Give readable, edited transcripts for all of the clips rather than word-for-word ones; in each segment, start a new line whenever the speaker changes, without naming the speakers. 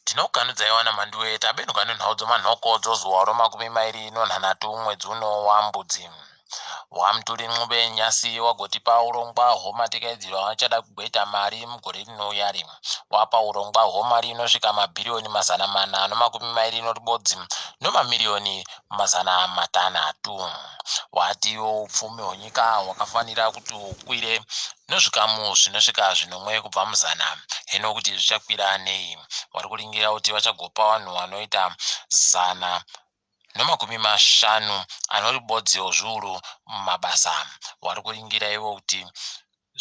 Tinokanudza iwana mandueta beno kanonhaudzo manhokodzo zuwa romakumi mairi nonhanhatu mwedzi uno wambudzi wamturi nxube nyasi wagoti paurongwa homa tikaidzirwa wachada kugweta mari mugore rinouya wapa urongwa homa rinosvika mabhiriyoni mazana mana nomakumi mairi noribodzi nomamiliyoni mazana matanhatu watiwo upfumi hwenyika hwakafanira kuti hukwire nezvikamu zvinosvika zvinomwe kubva muzana hino kuti zvichakwira nei vari kuringira kuti vachagopa vanhu vanoita zana nomakumi mashanu anoribodziwo zviuru mumabasa vari kuringira ivo kuti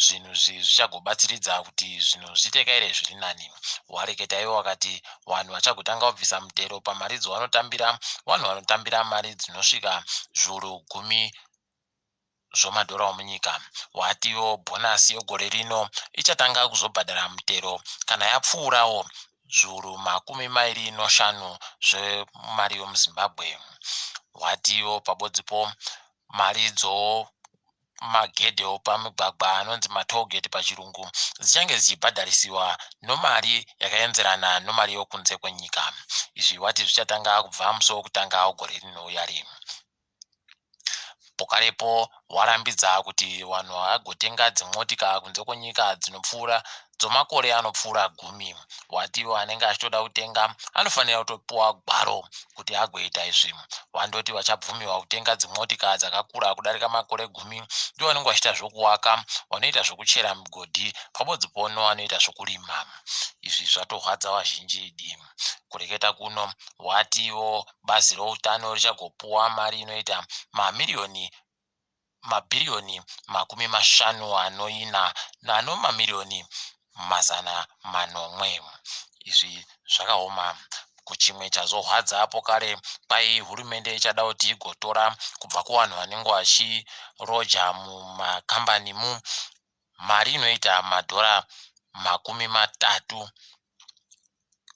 zvinhu zvichagobatsiridza kuti zvinhu zviiteka here zviri nani wareketa ivo vakati vanhu vachagotanga kubvisa mutero pamari dzavanotambira vanhu vanotambira mari dzinosvika zviuru 10 zvomadhora omunyika watiwo bhonasi yegore rino ichatanga kuzobhadhara mutero kana yapfuurawo zviuru 25 zvemari yomuzimbabwe watiwo pabodzipo mari magedhe pamigwagwa anonzi matogeti pachirungu dzichange dzichibhadharisiwa nomari yakaenzerana nomari yokunze kwenyika izvi wati zvichatanga kubva musi wokutanga wegore rinouya pokarepo warambidza kuti vanhu vagotenga dzimotika kunze kwenyika dzinopfuura dzomakore anopfuura 10 watiwo anenge achitoda kutenga anofanira kutopiwa gwaro kuti agoita izvi vandoti vachabvumiwa kutenga dzimotika dzakakura kudarika makore 10 ndivo vanenge vachiita zvokuwaka vanoita zvokuchera migodhi pabodzipo vanoita zvokurima izvi zvatorwadza vazhinji idi kureketa kuno watiwo bazi routano richagopuwa mari inoita mabhiriyoni 50 nanomamiliyoni mazana 9 izvi zvakaoma kuchimwe chazorwadza apo kare kwai hurumende ichada kuti igotora kubva kuvanhu vanenge vachiroja mumakambanimu mari inoita madhora 30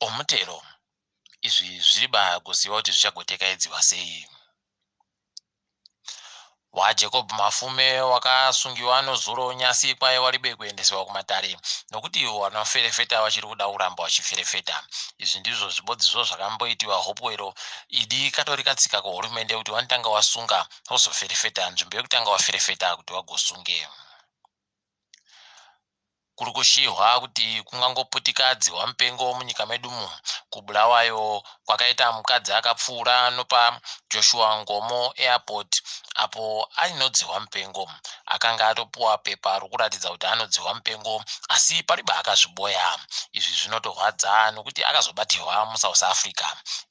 omutero izvi zviriba kuziva kuti zvichagotekaidziwa sei waJacob Mafume wakasungiwa nozuro nyasi kwaye waribe kuendesewa kumatare nokuti vanoferefeta vachiri kuda kuramba vachiferefeta izvi ndizvo zvibodzizvo zvakamboitiwa Hopewell idi katori katsika kuhurumende kuti vanotanga wasunga wozoferefeta nzvimbo yekutanga waferefeta kuti wagosunge kuri kushihwa kuti kungangoputika dzihwa mupengo munyika medumo kubulawayo kwakaita mukadzi akapfuura nopa Joshua Ngomo airport apo ainodzihwa mupengo akanga atopuwa pepa rokuratidza kuti anodzihwa mupengo asi pariba akazviboya izvi zvinotorwadza nokuti akazobatirwa muSouth Africa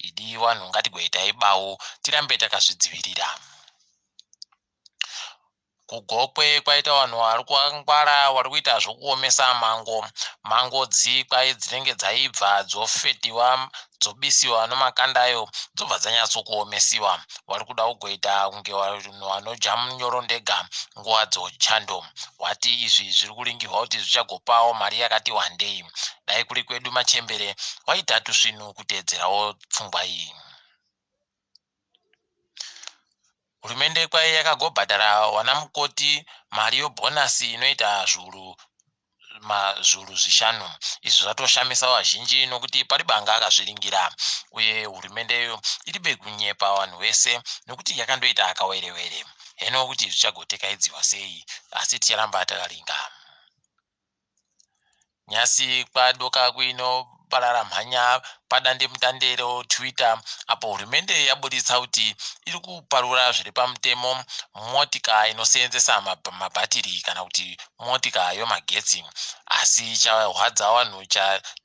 idi vanhu ngatigoitai bawo tirambe takazvidzivirira kugokwe kwaita vanhu vari kungwara vari kuita zvokuomesa mango kwai dzinenge dzaibva dzofetiwa dzobisiwa nomakanda ayo dzobva dzanyatsokuomesiwa vari kuda kugoita kunge vanhu vanoja munyoro ndega nguva dzochando wati izvi zviri kuringirwa kuti zvichagopawo mari yakati wandei dai kuri kwedu machembere waitatu zvinhu kuteedzerawo pfungwa iyi hurumende kwai yakagobhadhara vanamukoti mari yobhonasi inoita zviuru 5 izvi zvatoshamisa vazhinji nokuti paribanga akazviringira uye hurumende iribe kunyepa vanhu vese nokuti yakandoita akawerewere heno kuti zvichagotekaidziwa sei asi ticharamba takaringa nyasi kwadoka kuino parara mhanya padande mutandero Twitter apo hurumende yabuditsa kuti iri kuparura zviri pamutemo motika inoseenzesa mabhatiri kana kuti motika yomagetsi asi chahwadza vanhu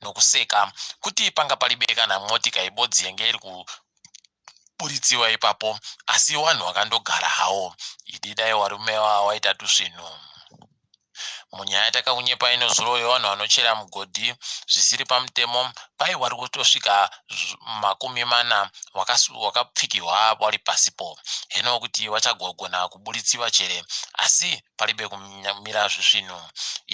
nokuseka kuti panga paribe kana motika ibodzi yenge iri kuburitsiwa ipapo asi vanhu vakandogara hawo ididai varume waitatu zvinhu munyaya takaunyepa inozuro yevanhu vanochera mugodhi zvisiri pamutemo pai vari kutosvika 40 wakapfigirwa vari pasipo heno kuti vachagogona kuburitsiwa chere asi paribe kumira zvisvinhu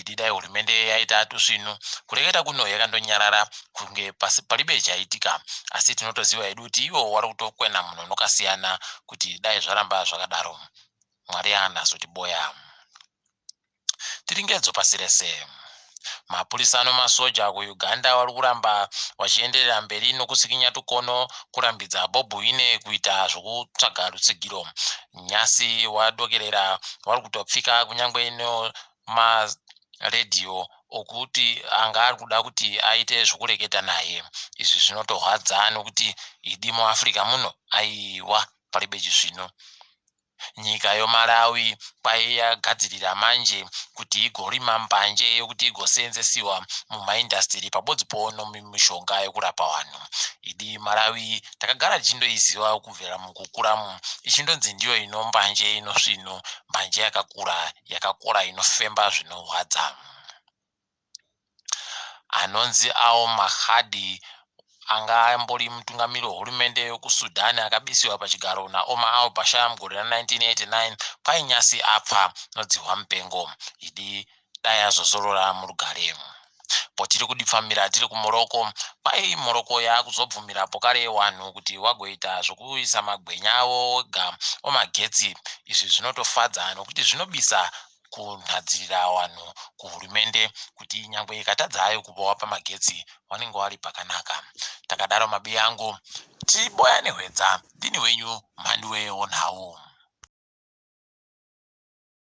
ididai hurumende yaitatu zvinhu kureketa kuno yakandonyarara kunge paribe chaitika asi tinotoziva hedu kuti ivo vari kutokwena munhu nokasiyana kuti dai zvaramba zvakadaro Mwari anazotiboya tiringedzo pasi rese Mapurisa masoja kuUganda vari kuramba vachienderera mberi nokusikinya tukono kurambidza Bobi Wine kuita zvokutsvaga rutsigiro. Nyasi wadokerera vari kutopfika kunyangwe maredhiyo okuti anga ari kuda kuti aite zvokureketa naye. Izvi zvinotorwadza nokuti idi muAfrica muno aiwa paribeji zvino. Nyika yoMalawi kwai yagadzirira manje kuti igorima mbanje yokuti igoseenzesiwa mumaindastiri pabodzipo nomumishonga yokurapa vanhu. Idi Malawi takagara tichindoiziva kubvira mukukuramo ichindonzi ndiyo ino mbanje inosvino, mbanje yakakora inofemba zvinorwadza. Anonzi Awo Mahadi anga ambori mutungamiri wehurumende yokuSudani akabisiwa pachigaro naOmar al-Bashir mugore ra1989 kwai Nyasi apfa nodzihwa mupengo. Idi dai azozorora murugare. Potiri kudipfamira tiri kuMorocco, kwai Morocco yakuzobvumirapo kare vanhu kuti wagoita zvokuisa magwenya avo oga omagetsi. Izvi zvinotofadza nokuti zvinobisa kunhadzirira vanhu kuhurumende kuti nyangwe ikatadza hayo kuvawo pamagetsi vanenge vari pakanaka. Takadaro mabi yangu tiboya nehwedza, ndini wenyu Mhandiwe Onhau.